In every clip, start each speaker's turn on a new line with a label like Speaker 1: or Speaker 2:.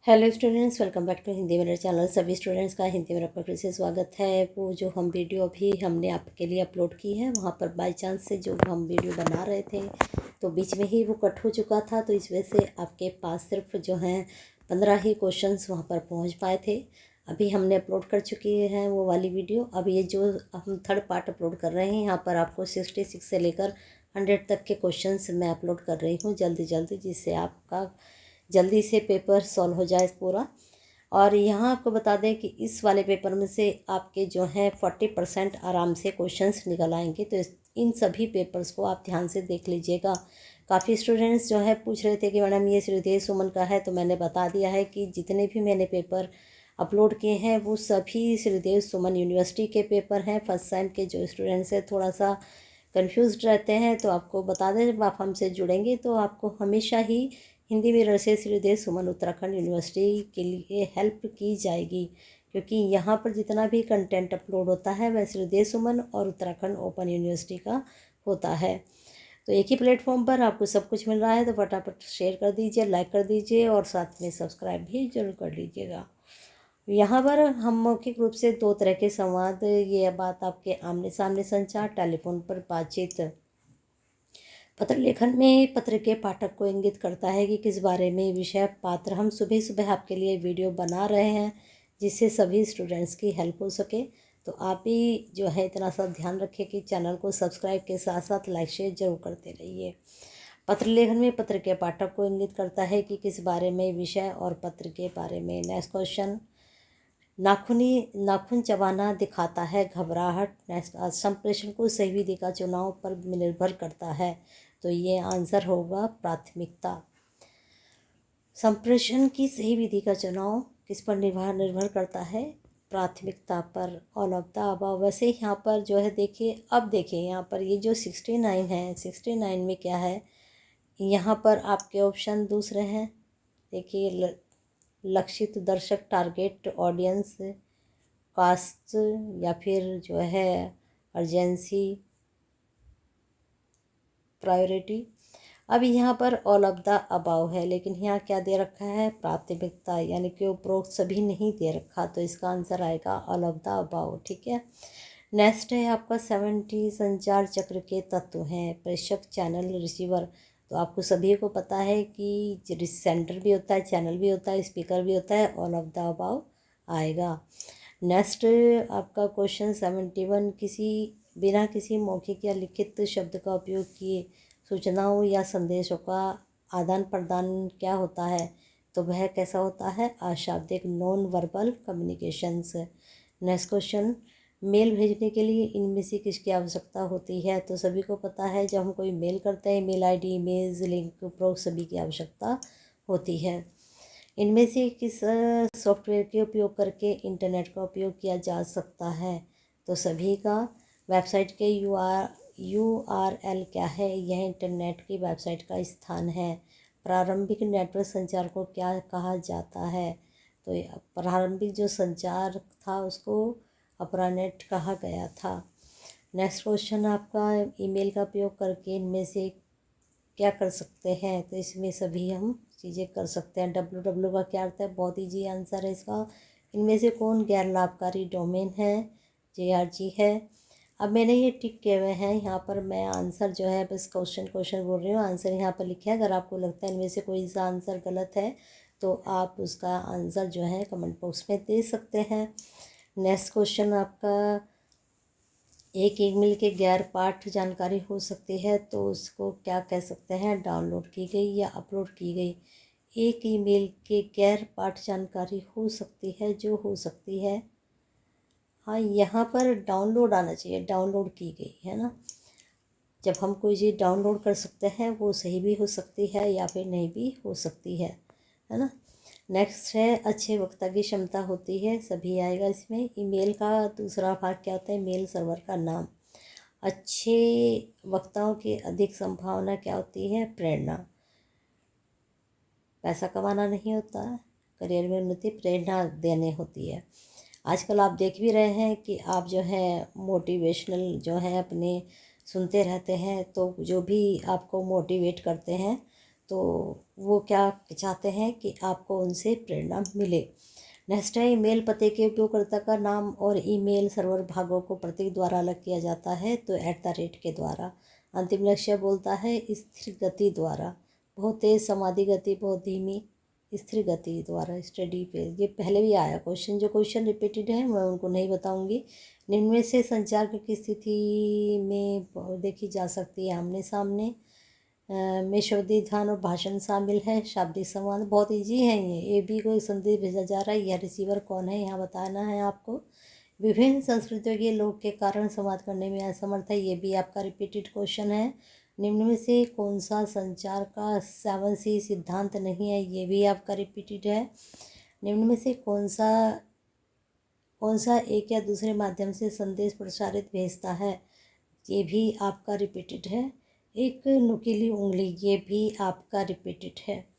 Speaker 1: Hello students, welcome back to Hindi मेरा channel. सभी students का हिंदी मेरा पर फिर से स्वागत है। वो जो हम वीडियो अभी हमने आपके लिए अपलोड की है, वहाँ पर बाय चांस से जो हम वीडियो बना रहे थे तो बीच में ही वो कट हो चुका था, तो इस वजह से आपके पास सिर्फ जो हैं 15 ही क्वेश्चंस वहाँ पर पहुँच पाए थे। अभी हमने अपलोड कर चुकी है वो वाली वीडियो। अब ये जो हम थर्ड पार्ट अपलोड कर रहे हैं, यहाँ पर आपको 66 से लेकर 100 तक के क्वेश्चंस मैं अपलोड कर रही हूँ जल्दी जल्दी, जिससे आपका जल्दी से पेपर सॉल्व हो जाए पूरा। और यहाँ आपको बता दें कि इस वाले पेपर में से आपके जो हैं 40% आराम से क्वेश्चंस निकल आएंगे। तो इन सभी पेपर्स को आप ध्यान से देख लीजिएगा। काफ़ी स्टूडेंट्स जो है पूछ रहे थे कि मैडम ये श्रीदेव सुमन का है, तो मैंने बता दिया है कि जितने भी मैंने पेपर अपलोड किए हैं वो सभी श्रीदेव सुमन यूनिवर्सिटी के पेपर हैं। फर्स्ट टाइम के जो स्टूडेंट्स हैं थोड़ा सा कंफ्यूज्ड रहते हैं, तो आपको बता दें जब आप हमसे जुड़ेंगे तो आपको हमेशा ही हिंदी में से श्रीदेव सुमन उत्तराखंड यूनिवर्सिटी के लिए हेल्प की जाएगी, क्योंकि यहाँ पर जितना भी कंटेंट अपलोड होता है वह श्रीदेव सुमन और उत्तराखंड ओपन यूनिवर्सिटी का होता है। तो एक ही प्लेटफॉर्म पर आपको सब कुछ मिल रहा है, तो फटाफट शेयर कर दीजिए, लाइक कर दीजिए और साथ में सब्सक्राइब भी जरूर कर लीजिएगा। यहाँ पर हम मौखिक रूप से 2 तरह के संवाद, ये बात आपके आमने सामने संचार, टेलीफोन पर बातचीत। पत्र लेखन में पत्र के पाठक को इंगित करता है कि किस बारे में विषय पात्र हम सुबह सुबह आपके लिए वीडियो बना रहे हैं, जिससे सभी स्टूडेंट्स की हेल्प हो सके। तो आप भी जो है इतना सा ध्यान रखें कि चैनल को सब्सक्राइब के साथ साथ लाइक शेयर जरूर करते रहिए। पत्र लेखन में पत्र के पाठक को इंगित करता है कि किस बारे में विषय और पत्र के बारे में। नेक्स्ट क्वेश्चन, नाखून चबाना दिखाता है घबराहट। नेक्स्ट, संप्रेषण को सही विधि का चुनाव पर निर्भर करता है, तो ये आंसर होगा प्राथमिकता। संप्रेषण की सही विधि का चुनाव किस पर निर्भर करता है? प्राथमिकता पर। All of the above. वैसे यहाँ पर जो है देखिए, अब देखिए यहाँ पर ये जो 69 है, 69 में क्या है, यहाँ पर आपके ऑप्शन दूसरे हैं। देखिए, लक्षित दर्शक, टारगेट ऑडियंस, कास्ट, या फिर जो है अर्जेंसी, प्रायोरिटी। अब यहाँ पर ऑल ऑफ द अबाव है, लेकिन यहाँ क्या दे रखा है? प्राथमिकता, यानी कि उपरोक्त सभी नहीं दे रखा, तो इसका आंसर आएगा ऑल ऑफ द अबाव। ठीक है। नेक्स्ट है आपका 70 संचार चक्र के तत्व हैं। प्रेषक, चैनल, रिसीवर। तो आपको सभी को पता है कि सेंटर भी होता है, चैनल भी होता है, स्पीकर भी होता है। ऑल ऑफ द अबाव आएगा। नेक्स्ट आपका क्वेश्चन 71, बिना किसी मौखिक या लिखित शब्द का उपयोग किए सूचनाओं या संदेशों का आदान प्रदान क्या होता है? तो वह कैसा होता है? अशाब्दिक, non verbal communications. Next question, mail भेजने के लिए इनमें से किसकी आवश्यकता होती है? तो सभी को पता है, जब हम कोई मेल करते हैं, मेल आईडी, इमेज, लिंक, उपरोक्त सभी की आवश्यकता होती है। इनमें से किस सॉफ्टवेयर के उपयोग करके इंटरनेट का उपयोग किया जा सकता है? तो सभी का। वेबसाइट के URL क्या है? यह इंटरनेट की वेबसाइट का स्थान है। प्रारंभिक नेटवर्क संचार को क्या कहा जाता है? तो प्रारंभिक जो संचार था उसको अप्रानेट कहा गया था। नेक्स्ट क्वेश्चन आपका, ईमेल का उपयोग करके इनमें से क्या कर सकते हैं? तो इसमें सभी हम चीज़ें कर सकते हैं। www का क्या अर्थ है? बहुत ईजी आंसर है इसका। इनमें से कौन गैर लाभकारी डोमेन है? JRG है। अब मैंने ये टिक किए हुए हैं यहाँ पर, मैं आंसर जो है बस क्वेश्चन बोल रही हूँ, आंसर यहाँ पर लिखे हैं। अगर आपको लगता है इनमें से कोई सा आंसर गलत है तो आप उसका आंसर जो है कमेंट बॉक्स में दे सकते हैं। नेक्स्ट क्वेश्चन आपका, एक ईमेल के गैर पाठ जानकारी हो सकती है, तो उसको क्या कह सकते हैं? डाउनलोड की गई या अपलोड की गई। एक ईमेल के गैर पाठ जानकारी हो सकती है, जो हो सकती है, हाँ यहाँ पर डाउनलोड आना चाहिए, डाउनलोड की गई है ना। जब हम कोई चीज़ डाउनलोड कर सकते हैं वो सही भी हो सकती है या फिर नहीं भी हो सकती है ना। नेक्स्ट है, अच्छे वक्ता की क्षमता होती है, सभी आएगा इसमें। ईमेल का दूसरा भाग क्या होता है? मेल सर्वर का नाम। अच्छे वक्ताओं की अधिक संभावना क्या होती है? प्रेरणा। पैसा कमाना नहीं होता है, करियर में उन्नति प्रेरणा देने होती है। आजकल आप देख भी रहे हैं कि आप जो है मोटिवेशनल जो है अपने सुनते रहते हैं, तो जो भी आपको मोटिवेट करते हैं तो वो क्या चाहते हैं कि आपको उनसे प्रेरणा मिले। नेक्स्ट है, ईमेल पते के उपयोगकर्ता का नाम और ईमेल सर्वर भागों को प्रतीक द्वारा अलग किया जाता है, तो @ के द्वारा। अंतिम लक्ष्य बोलता है स्थिर गति द्वारा, बहुत तेज़ समाधि गति, बहुत धीमी स्थिर गति द्वारा। स्टडी पे ये पहले भी आया क्वेश्चन, जो क्वेश्चन रिपीटेड है मैं उनको नहीं बताऊंगी। निम्न में से संचार की स्थिति में देखी जा सकती है आमने सामने में शब्दी ध्यान और भाषण शामिल है। शाब्दिक संवाद बहुत इजी है ये भी कोई संदेश भेजा जा रहा है, यह रिसीवर कौन है यहाँ बताना है आपको। विभिन्न संस्कृतियों के लोग के कारण संवाद करने में असमर्थ है, ये भी आपका रिपीटेड क्वेश्चन है। निम्न में से कौन सा संचार का 7C सिद्धांत नहीं है, ये भी आपका रिपीटेड है। निम्न में से कौन सा एक या दूसरे माध्यम से संदेश प्रसारित भेजता है, ये भी आपका रिपीटेड है। एक नुकीली उंगली, ये भी आपका रिपीटेड है।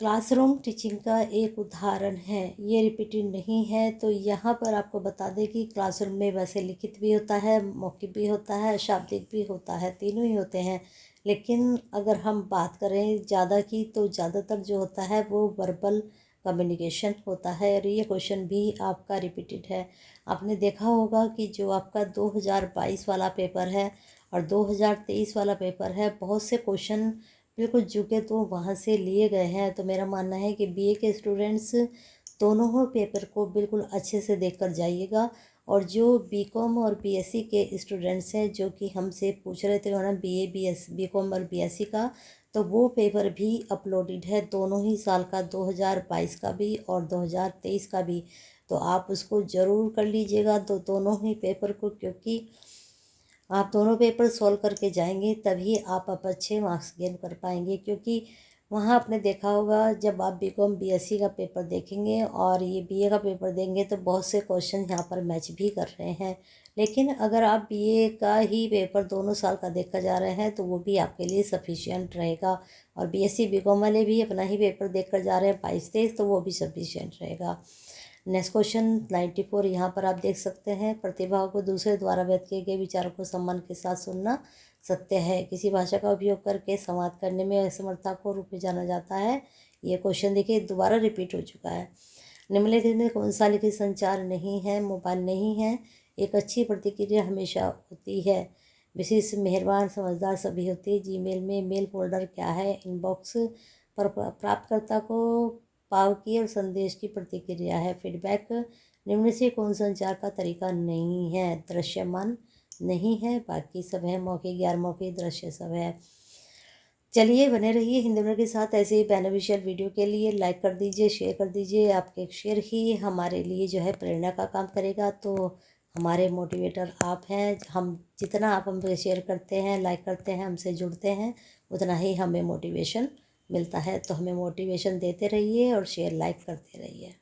Speaker 1: क्लासरूम टीचिंग का एक उदाहरण है, ये रिपीटेड नहीं है। तो यहाँ पर आपको बता दें कि क्लासरूम में वैसे लिखित भी होता है, मौखिक भी होता है, शाब्दिक भी होता है, तीनों ही होते हैं। लेकिन अगर हम बात करें ज़्यादा की, तो ज़्यादातर जो होता है वो वर्बल कम्युनिकेशन होता है। और ये क्वेश्चन भी आपका रिपीटेड है। आपने देखा होगा कि जो आपका 2022 वाला पेपर है और 2023 वाला पेपर है, बहुत से क्वेश्चन बिल्कुल जुके तो वहाँ से लिए गए हैं। तो मेरा मानना है कि बीए के स्टूडेंट्स दोनों हो पेपर को बिल्कुल अच्छे से देख कर जाइएगा। और जो बीकॉम और बीएससी के स्टूडेंट्स हैं, जो कि हमसे पूछ रहे थे ना बीकॉम और बीएससी का, तो वो पेपर भी अपलोडेड है, दोनों ही साल का, 2022 का भी और 2023 का भी। तो आप उसको ज़रूर कर लीजिएगा, तो दोनों ही पेपर को, क्योंकि आप दोनों पेपर सॉल्व करके जाएंगे तभी आप अच्छे मार्क्स गेन कर पाएंगे। क्योंकि वहाँ आपने देखा होगा, जब आप बीकॉम बीएससी का पेपर देखेंगे और ये बीए का पेपर देंगे, तो बहुत से क्वेश्चन यहाँ पर मैच भी कर रहे हैं। लेकिन अगर आप बीए का ही पेपर दोनों साल का देखकर जा रहे हैं, तो वो भी आपके लिए सफिशिएंट रहेगा। और बीएससी बीकॉम वाले भी अपना ही पेपर देखकर जा रहे हैं 22-23, तो वो भी सफिशिएंट रहेगा। नेक्स्ट क्वेश्चन 94 यहाँ पर आप देख सकते हैं, प्रतिभा को दूसरे द्वारा व्यक्त किए गए विचारों को सम्मान के साथ सुनना सत्य है। किसी भाषा का उपयोग करके संवाद करने में असमर्थता को रूप में जाना जाता है। ये क्वेश्चन देखिए दोबारा रिपीट हो चुका है। निम्नलिखित में कौन सा लिखित संचार नहीं है? मोबाइल नहीं है। एक अच्छी प्रतिक्रिया हमेशा होती है। विशेष मेहरबान समझदार सभी होती है। जीमेल में मेल फोल्डर क्या है? इनबॉक्स पर प्राप्तकर्ता को पाव की और संदेश की प्रतिक्रिया है। फीडबैक निम्न से कौन संचार का तरीका नहीं है? दृश्यमान नहीं है, बाकी सब है। मौखिक, गैर मौखिक, दृश्य सब है। चलिए बने रहिए हिंदुओं के साथ ऐसे ही बेनिफिशियल वीडियो के लिए। लाइक कर दीजिए, शेयर कर दीजिए। आपके एक शेयर ही हमारे लिए जो है प्रेरणा का काम करेगा। तो हमारे मोटिवेटर आप हैं। हम जितना आप हम शेयर करते हैं, लाइक करते हैं, हमसे जुड़ते हैं, उतना ही हमें मोटिवेशन मिलता है। तो हमें मोटिवेशन देते रहिए और शेयर लाइक करते रहिए।